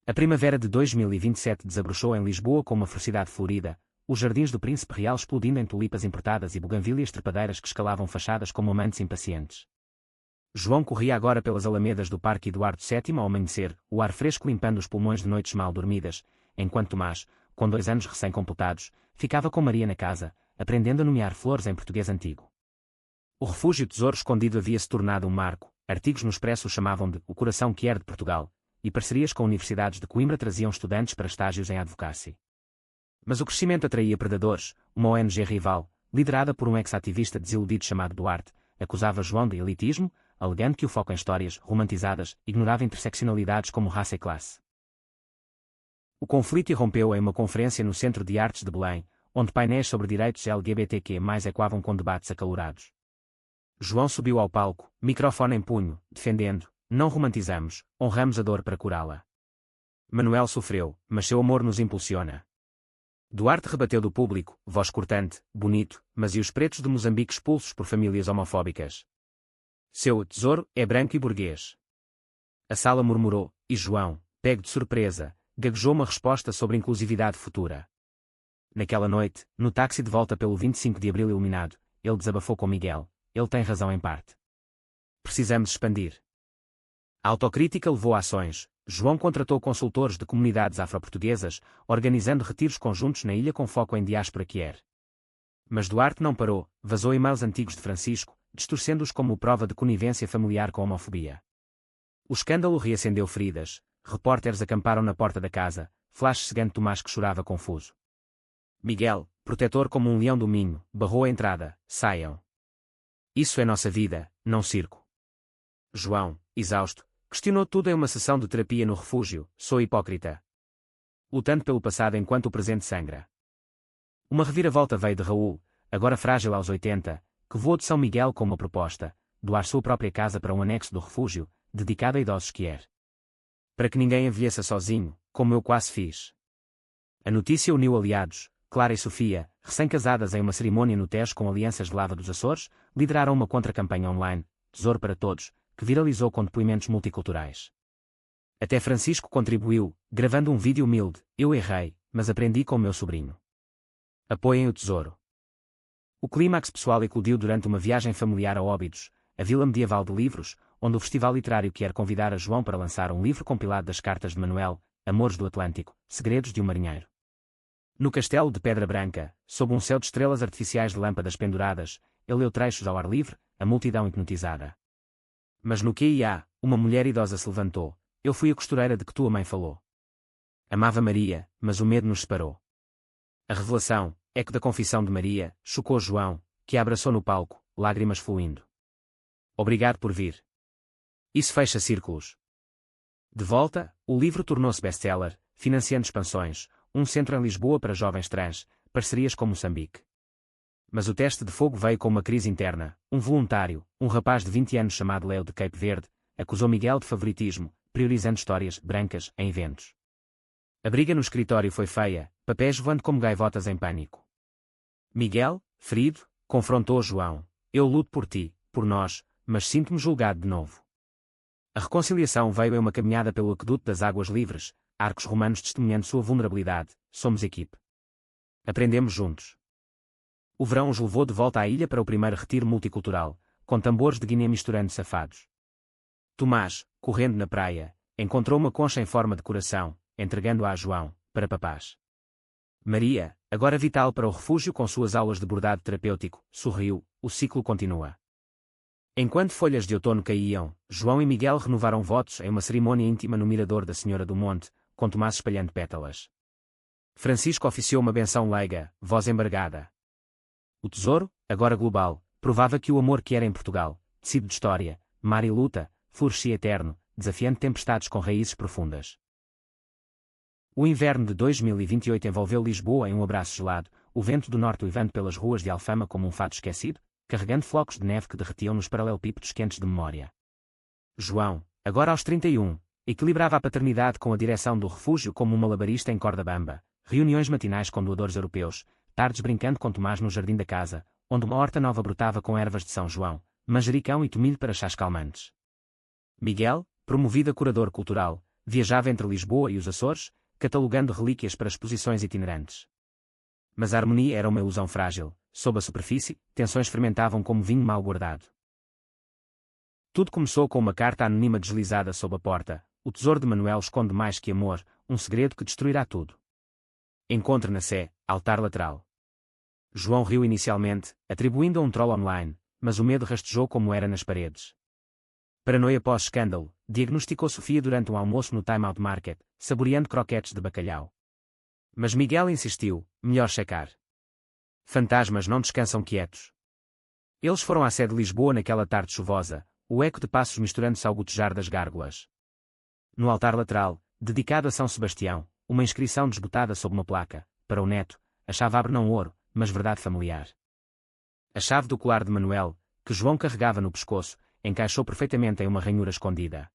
A primavera de 2027 desabrochou em Lisboa com uma ferocidade florida, os jardins do Príncipe Real explodindo em tulipas importadas e buganvílias trepadeiras que escalavam fachadas como amantes impacientes. João corria agora pelas alamedas do Parque Eduardo VII ao amanhecer, o ar fresco limpando os pulmões de noites mal dormidas, enquanto Tomás, com 2 anos recém-completados, ficava com Maria na casa, aprendendo a nomear flores em português antigo. O refúgio tesouro escondido havia-se tornado um marco, artigos no Expresso o chamavam de O Coração Kier de Portugal, e parcerias com universidades de Coimbra traziam estudantes para estágios em advocacy. Mas o crescimento atraía predadores, uma ONG rival, liderada por um ex-ativista desiludido chamado Duarte, acusava João de elitismo, alegando que o foco em histórias romantizadas ignorava interseccionalidades como raça e classe. O conflito irrompeu em uma conferência no Centro de Artes de Belém, onde painéis sobre direitos LGBTQ+ ecoavam com debates acalorados. João subiu ao palco, microfone em punho, defendendo, não romantizamos, honramos a dor para curá-la. Manuel sofreu, mas seu amor nos impulsiona. Duarte rebateu do público, voz cortante, bonito, mas e os pretos de Moçambique expulsos por famílias homofóbicas? Seu tesouro é branco e burguês. A sala murmurou, e João, pego de surpresa, gaguejou uma resposta sobre inclusividade futura. Naquela noite, no táxi de volta pelo 25 de abril iluminado, ele desabafou com Miguel, ele tem razão em parte. Precisamos expandir. A autocrítica levou a ações. João contratou consultores de comunidades afro-portuguesas, organizando retiros conjuntos na ilha com foco em diáspora Kier. Mas Duarte não parou, vazou e-mails antigos de Francisco, distorcendo-os como prova de conivência familiar com a homofobia. O escândalo reacendeu feridas, repórteres acamparam na porta da casa, flash cegando Tomás que chorava confuso. Miguel, protetor como um leão do Minho, barrou a entrada, saiam. Isso é nossa vida, não circo. João, exausto, questionou tudo em uma sessão de terapia no refúgio, sou hipócrita. Lutando pelo passado enquanto o presente sangra. Uma reviravolta veio de Raul, agora frágil aos 80, que voou de São Miguel com uma proposta, doar sua própria casa para um anexo do refúgio, dedicado a idosos Kier. Para que ninguém envelheça sozinho, como eu quase fiz. A notícia uniu aliados, Clara e Sofia, recém-casadas em uma cerimônia no Tejo com alianças de lava dos Açores, lideraram uma contra-campanha online, Tesouro para Todos, que viralizou com depoimentos multiculturais. Até Francisco contribuiu, gravando um vídeo humilde, eu errei, mas aprendi com o meu sobrinho. Apoiem o Tesouro. O clímax pessoal eclodiu durante uma viagem familiar a Óbidos, a Vila Medieval de Livros, onde o Festival Literário quer convidar a João para lançar um livro compilado das cartas de Manuel, Amores do Atlântico, Segredos de um Marinheiro. No Castelo de Pedra Branca, sob um céu de estrelas artificiais de lâmpadas penduradas, ele leu trechos ao ar livre, a multidão hipnotizada. Mas no QIA, uma mulher idosa se levantou, eu fui a costureira de que tua mãe falou. Amava Maria, mas o medo nos separou. A revelação, eco da confissão de Maria, chocou João, que a abraçou no palco, lágrimas fluindo. Obrigado por vir. Isso fecha círculos. De volta, o livro tornou-se best-seller, financiando expansões, um centro em Lisboa para jovens trans, parcerias com Moçambique. Mas o teste de fogo veio com uma crise interna. Um voluntário, um rapaz de 20 anos chamado Leo de Cape Verde, acusou Miguel de favoritismo, priorizando histórias brancas em eventos. A briga no escritório foi feia, papéis voando como gaivotas em pânico. Miguel, ferido, confrontou João. Eu luto por ti, por nós, mas sinto-me julgado de novo. A reconciliação veio em uma caminhada pelo aqueduto das águas livres, arcos romanos testemunhando sua vulnerabilidade. Somos equipe. Aprendemos juntos. O verão os levou de volta à ilha para o primeiro retiro multicultural, com tambores de Guiné misturando safados. Tomás, correndo na praia, encontrou uma concha em forma de coração, entregando-a a João, para papás. Maria, agora vital para o refúgio com suas aulas de bordado terapêutico, sorriu. O ciclo continua. Enquanto folhas de outono caíam, João e Miguel renovaram votos em uma cerimônia íntima no mirador da Senhora do Monte, com Tomás espalhando pétalas. Francisco oficiou uma benção leiga, voz embargada. O tesouro, agora global, provava que o amor que era em Portugal, tecido de história, mar e luta, florescia eterno, desafiando tempestades com raízes profundas. O inverno de 2028 envolveu Lisboa em um abraço gelado, o vento do norte uivando pelas ruas de Alfama como um fato esquecido, carregando flocos de neve que derretiam nos paralelepípedos quentes de memória. João, agora aos 31, equilibrava a paternidade com a direção do refúgio como um malabarista em corda bamba, reuniões matinais com doadores europeus, tardes brincando com Tomás no jardim da casa, onde uma horta nova brotava com ervas de São João, manjericão e tomilho para chás calmantes. Miguel, promovido a curador cultural, viajava entre Lisboa e os Açores, catalogando relíquias para exposições itinerantes. Mas a harmonia era uma ilusão frágil. Sob a superfície, tensões fermentavam como vinho mal guardado. Tudo começou com uma carta anônima deslizada sob a porta. O tesouro de Manuel esconde mais que amor, um segredo que destruirá tudo. Encontre na Sé, altar lateral. João riu inicialmente, atribuindo a um troll online, mas o medo rastejou como era nas paredes. Paranoia pós-escândalo, diagnosticou Sofia durante um almoço no Time Out Market, saboreando croquetes de bacalhau. Mas Miguel insistiu, melhor checar. Fantasmas não descansam quietos. Eles foram à Sé de Lisboa naquela tarde chuvosa, o eco de passos misturando-se ao gotejar das gárgulas. No altar lateral, dedicado a São Sebastião, uma inscrição desbotada sob uma placa, para o neto, a chave abre não ouro, mas verdade familiar. A chave do colar de Manuel, que João carregava no pescoço, encaixou perfeitamente em uma ranhura escondida.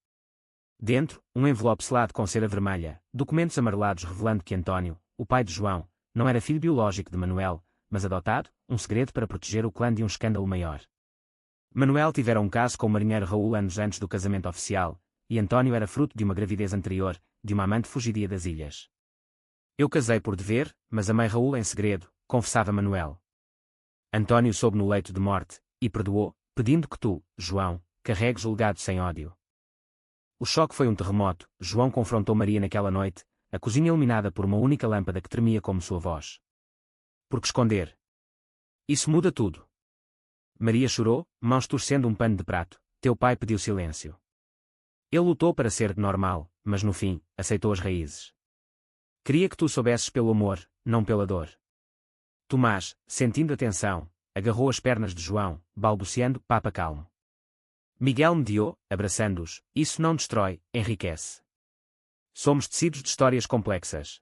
Dentro, um envelope selado com cera vermelha, documentos amarelados revelando que António, o pai de João, não era filho biológico de Manuel, mas adotado, um segredo para proteger o clã de um escândalo maior. Manuel tivera um caso com o marinheiro Raul anos antes do casamento oficial, e António era fruto de uma gravidez anterior, de uma amante fugidia das ilhas. Eu casei por dever, mas amei Raul em segredo, confessava Manuel. António soube no leito de morte, e perdoou, pedindo que tu, João, carregues o legado sem ódio. O choque foi um terremoto. João confrontou Maria naquela noite, a cozinha iluminada por uma única lâmpada que tremia como sua voz. Por que esconder? Isso muda tudo. Maria chorou, mãos torcendo um pano de prato. Teu pai pediu silêncio. Ele lutou para ser normal, mas no fim, aceitou as raízes. Queria que tu soubesses pelo amor, não pela dor. Tomás, sentindo a tensão, agarrou as pernas de João, balbuciando, papa calmo. Miguel mediou, abraçando-os. Isso não destrói, enriquece. Somos tecidos de histórias complexas.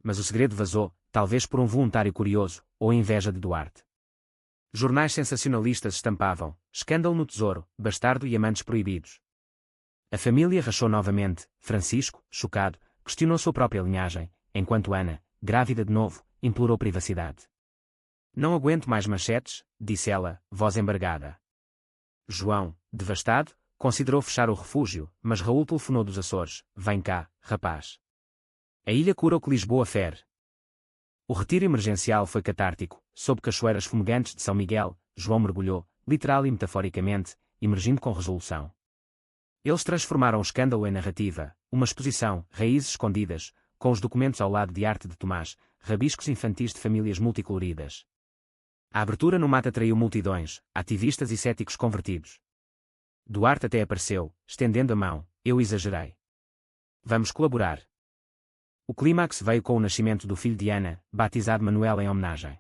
Mas o segredo vazou, talvez por um voluntário curioso, ou inveja de Duarte. Jornais sensacionalistas estampavam, escândalo no tesouro, bastardo e amantes proibidos. A família rachou novamente. Francisco, chocado, questionou sua própria linhagem, enquanto Ana, grávida de novo, implorou privacidade. Não aguento mais manchetes, disse ela, voz embargada. João, devastado, considerou fechar o refúgio, mas Raul telefonou dos Açores. Vem cá, rapaz. A ilha cura o que Lisboa fere. O retiro emergencial foi catártico. Sob cachoeiras fumegantes de São Miguel, João mergulhou, literal e metaforicamente, emergindo com resolução. Eles transformaram o escândalo em narrativa, uma exposição, raízes escondidas, com os documentos ao lado de arte de Tomás, rabiscos infantis de famílias multicoloridas. A abertura no mato atraiu multidões, ativistas e céticos convertidos. Duarte até apareceu, estendendo a mão. Eu exagerei. Vamos colaborar. O clímax veio com o nascimento do filho de Ana, batizado Manuel em homenagem.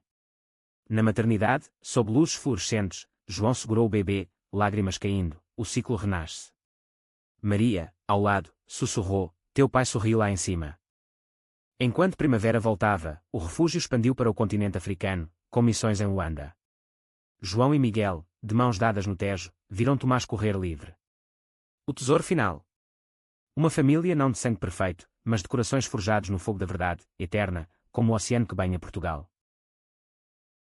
Na maternidade, sob luzes fluorescentes, João segurou o bebê, lágrimas caindo, o ciclo renasce. Maria, ao lado, sussurrou, teu pai sorriu lá em cima. Enquanto primavera voltava, o refúgio expandiu para o continente africano, com missões em Luanda. João e Miguel, de mãos dadas no Tejo, viram Tomás correr livre. O tesouro final. Uma família não de sangue perfeito, mas de corações forjados no fogo da verdade, eterna, como o oceano que banha Portugal.